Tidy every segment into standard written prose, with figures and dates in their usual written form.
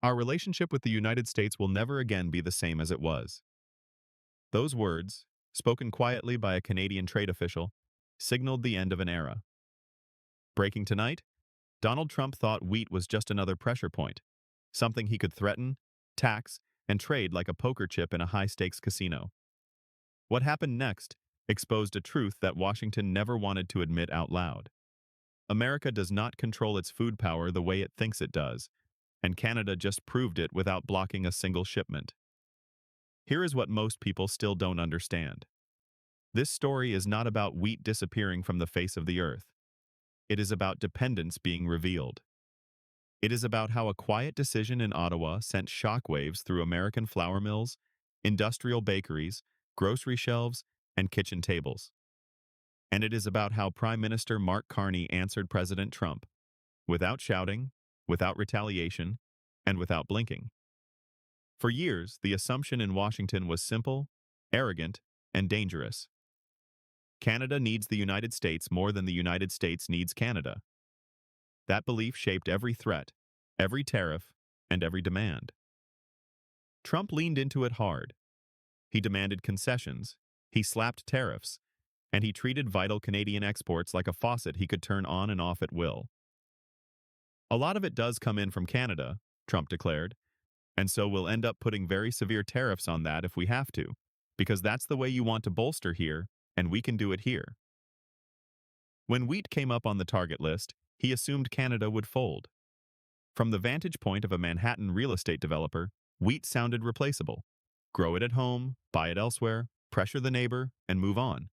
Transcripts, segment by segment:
Our relationship with the United States will never again be the same as it was. Those words, spoken quietly by a Canadian trade official, signaled the end of an era. Breaking tonight, Donald Trump thought wheat was just another pressure point, something he could threaten, tax, and trade like a poker chip in a high-stakes casino. What happened next exposed a truth that Washington never wanted to admit out loud. America does not control its food power the way it thinks it does, and Canada just proved it without blocking a single shipment. Here is what most people still don't understand. This story is not about wheat disappearing from the face of the earth. It is about dependence being revealed. It is about how a quiet decision in Ottawa sent shockwaves through American flour mills, industrial bakeries, grocery shelves, and kitchen tables. And it is about how Prime Minister Mark Carney answered President Trump, without shouting, without retaliation, and without blinking. For years, the assumption in Washington was simple, arrogant, and dangerous. Canada needs the United States more than the United States needs Canada. That belief shaped every threat, every tariff, and every demand. Trump leaned into it hard. He demanded concessions, he slapped tariffs, and he treated vital Canadian exports like a faucet he could turn on and off at will. A lot of it does come in from Canada, Trump declared, and so we'll end up putting very severe tariffs on that if we have to, because that's the way you want to bolster here, and we can do it here. When wheat came up on the target list, he assumed Canada would fold. From the vantage point of a Manhattan real estate developer, wheat sounded replaceable. Grow it at home, buy it elsewhere, pressure the neighbor, and move on.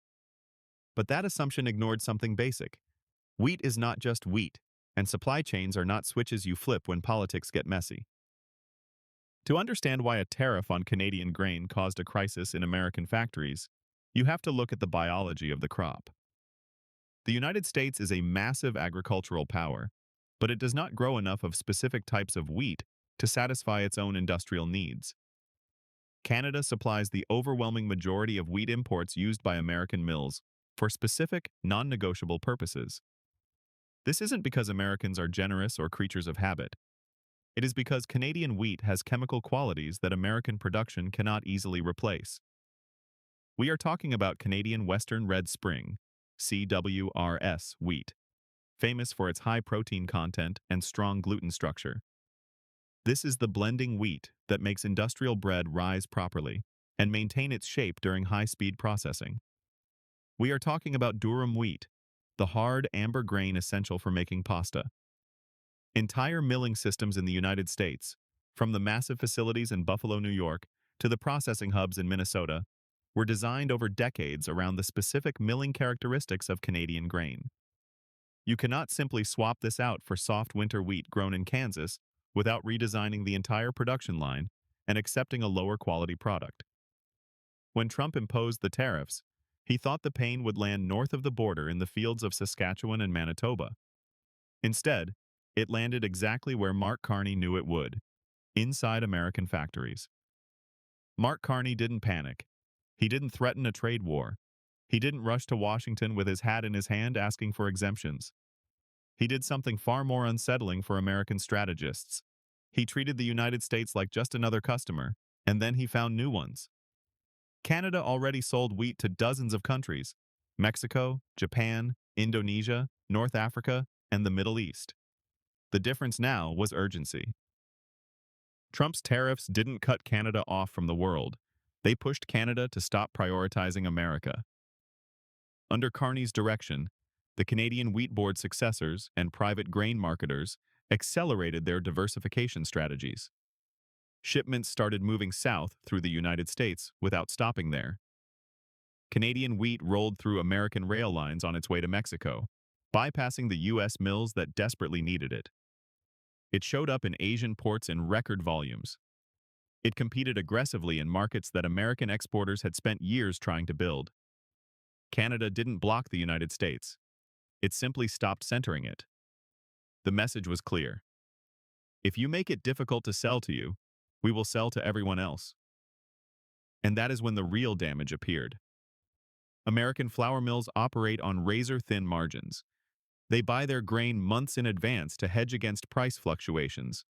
But that assumption ignored something basic. Wheat is not just wheat, and supply chains are not switches you flip when politics get messy. To understand why a tariff on Canadian grain caused a crisis in American factories, you have to look at the biology of the crop. The United States is a massive agricultural power, but it does not grow enough of specific types of wheat to satisfy its own industrial needs. Canada supplies the overwhelming majority of wheat imports used by American mills for specific, non-negotiable purposes. This isn't because Americans are generous or creatures of habit. It is because Canadian wheat has chemical qualities that American production cannot easily replace. We are talking about Canadian Western Red Spring, CWRS wheat, famous for its high protein content and strong gluten structure. This is the blending wheat that makes industrial bread rise properly and maintain its shape during high-speed processing. We are talking about durum wheat, the hard amber grain essential for making pasta. Entire milling systems in the United States, from the massive facilities in Buffalo, New York, to the processing hubs in Minnesota, were designed over decades around the specific milling characteristics of Canadian grain. You cannot simply swap this out for soft winter wheat grown in Kansas without redesigning the entire production line and accepting a lower quality product. When Trump imposed the tariffs, he thought the pain would land north of the border in the fields of Saskatchewan and Manitoba. Instead, it landed exactly where Mark Carney knew it would, inside American factories. Mark Carney didn't panic. He didn't threaten a trade war. He didn't rush to Washington with his hat in his hand asking for exemptions. He did something far more unsettling for American strategists. He treated the United States like just another customer, and then he found new ones. Canada already sold wheat to dozens of countries: Mexico, Japan, Indonesia, North Africa, and the Middle East. The difference now was urgency. Trump's tariffs didn't cut Canada off from the world. They pushed Canada to stop prioritizing America. Under Carney's direction, the Canadian Wheat Board successors and private grain marketers accelerated their diversification strategies. Shipments started moving south through the United States without stopping there. Canadian wheat rolled through American rail lines on its way to Mexico, bypassing the U.S. mills that desperately needed it. It showed up in Asian ports in record volumes. It competed aggressively in markets that American exporters had spent years trying to build. Canada didn't block the United States. It simply stopped centering it. The message was clear. If you make it difficult to sell to you, we will sell to everyone else. And that is when the real damage appeared. American flour mills operate on razor-thin margins. They buy their grain months in advance to hedge against price fluctuations.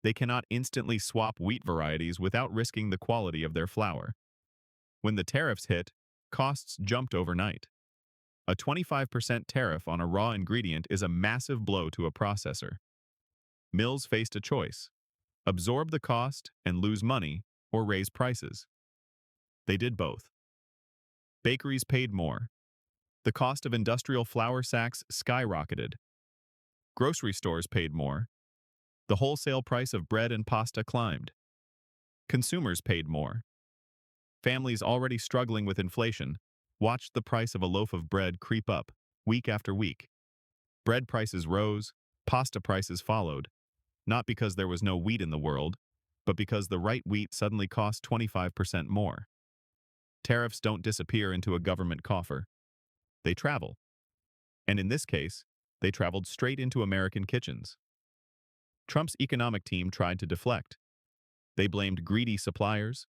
They cannot instantly swap wheat varieties without risking the quality of their flour. When the tariffs hit, costs jumped overnight. A 25% tariff on a raw ingredient is a massive blow to a processor. Mills faced a choice: absorb the cost and lose money, or raise prices. They did both. Bakeries paid more. The cost of industrial flour sacks skyrocketed. Grocery stores paid more. The wholesale price of bread and pasta climbed. Consumers paid more. Families already struggling with inflation watched the price of a loaf of bread creep up, week after week. Bread prices rose, pasta prices followed, not because there was no wheat in the world, but because the right wheat suddenly cost 25% more. Tariffs don't disappear into a government coffer. They travel. And in this case, they traveled straight into American kitchens. Trump's economic team tried to deflect. They blamed greedy suppliers.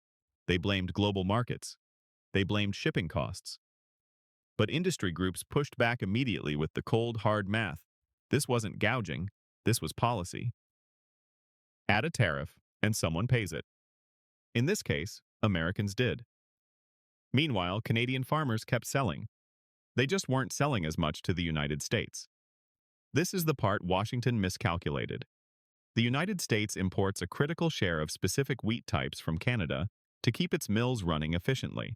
They blamed global markets. They blamed shipping costs. But industry groups pushed back immediately with the cold, hard math. This wasn't gouging, this was policy. Add a tariff, and someone pays it. In this case, Americans did. Meanwhile, Canadian farmers kept selling. They just weren't selling as much to the United States. This is the part Washington miscalculated. The United States imports a critical share of specific wheat types from Canada to keep its mills running efficiently.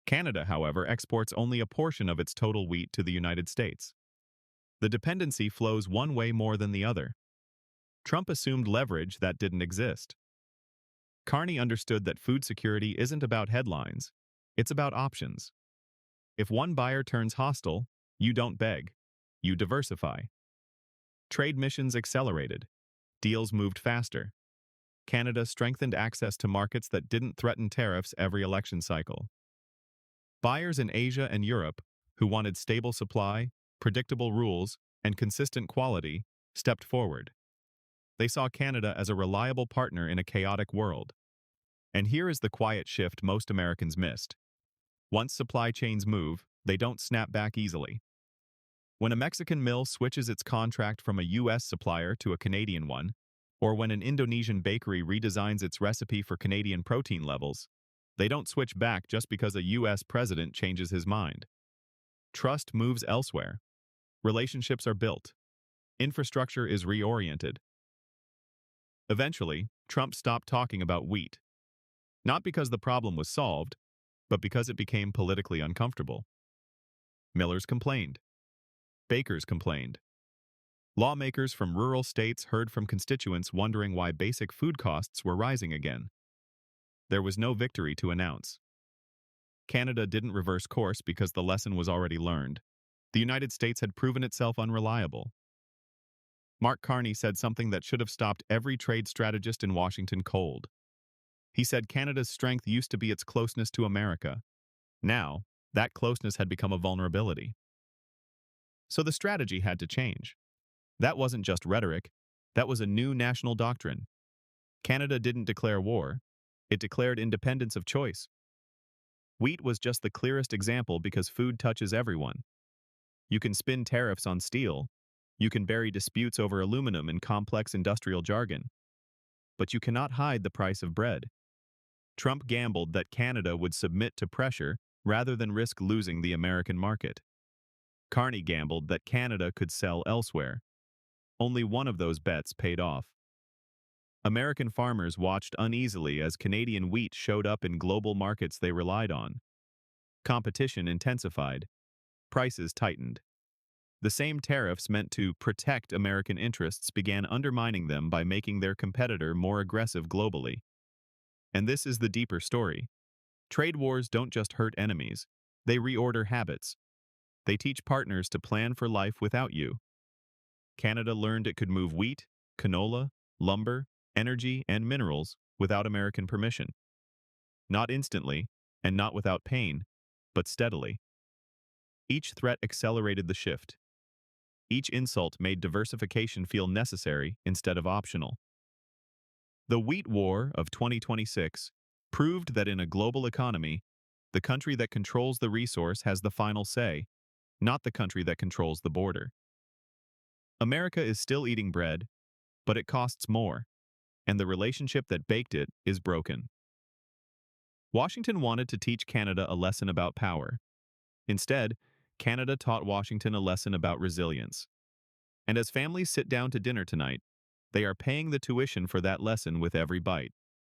Canada, however, exports only a portion of its total wheat to the United States. The dependency flows one way more than the other. Trump assumed leverage that didn't exist. Carney understood that food security isn't about headlines, it's about options. If one buyer turns hostile, you don't beg, you diversify. Trade missions accelerated. Deals moved faster. Canada strengthened access to markets that didn't threaten tariffs every election cycle. Buyers in Asia and Europe, who wanted stable supply, predictable rules, and consistent quality, stepped forward. They saw Canada as a reliable partner in a chaotic world. And here is the quiet shift most Americans missed. Once supply chains move, they don't snap back easily. When a Mexican mill switches its contract from a U.S. supplier to a Canadian one, or when an Indonesian bakery redesigns its recipe for Canadian protein levels, they don't switch back just because a U.S. president changes his mind. Trust moves elsewhere. Relationships are built. Infrastructure is reoriented. Eventually, Trump stopped talking about wheat. Not because the problem was solved, but because it became politically uncomfortable. Millers complained. Bakers complained. Lawmakers from rural states heard from constituents wondering why basic food costs were rising again. There was no victory to announce. Canada didn't reverse course because the lesson was already learned. The United States had proven itself unreliable. Mark Carney said something that should have stopped every trade strategist in Washington cold. He said Canada's strength used to be its closeness to America. Now, that closeness had become a vulnerability. So the strategy had to change. That wasn't just rhetoric, that was a new national doctrine. Canada didn't declare war, it declared independence of choice. Wheat was just the clearest example because food touches everyone. You can spin tariffs on steel, you can bury disputes over aluminum in complex industrial jargon, but you cannot hide the price of bread. Trump gambled that Canada would submit to pressure rather than risk losing the American market. Carney gambled that Canada could sell elsewhere. Only one of those bets paid off. American farmers watched uneasily as Canadian wheat showed up in global markets they relied on. Competition intensified. Prices tightened. The same tariffs meant to protect American interests began undermining them by making their competitor more aggressive globally. And this is the deeper story. Trade wars don't just hurt enemies, they reorder habits. They teach partners to plan for life without you. Canada learned it could move wheat, canola, lumber, energy, and minerals without American permission. Not instantly, and not without pain, but steadily. Each threat accelerated the shift. Each insult made diversification feel necessary instead of optional. The wheat war of 2026 proved that in a global economy, the country that controls the resource has the final say, not the country that controls the border. America is still eating bread, but it costs more. and the relationship that baked it is broken. Washington wanted to teach Canada a lesson about power. Instead, Canada taught Washington a lesson about resilience. And as families sit down to dinner tonight, they are paying the tuition for that lesson with every bite.